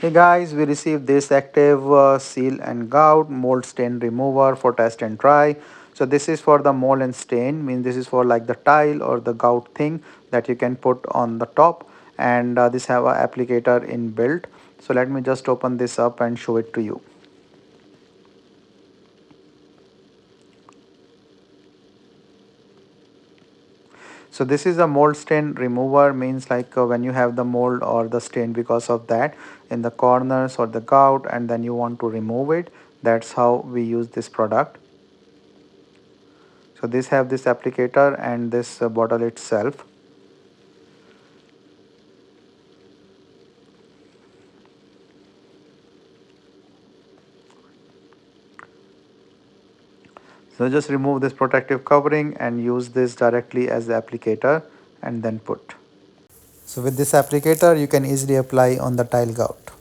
Hey guys, we received this active seal and gout mold stain remover for test and try. So this is for the mold and stain, means this is for like the tile or the gout thing that you can put on the top, and this have a applicator inbuilt. So let me just open this up and show it to you. So this is a mold stain remover, means like when you have the mold or the stain because of that in the corners or the gout, and then you want to remove it. That's how we use this product. So this have this applicator and this bottle itself. So just remove this protective covering and use this directly as the applicator and then put. So with this applicator you can easily apply on the tile gout.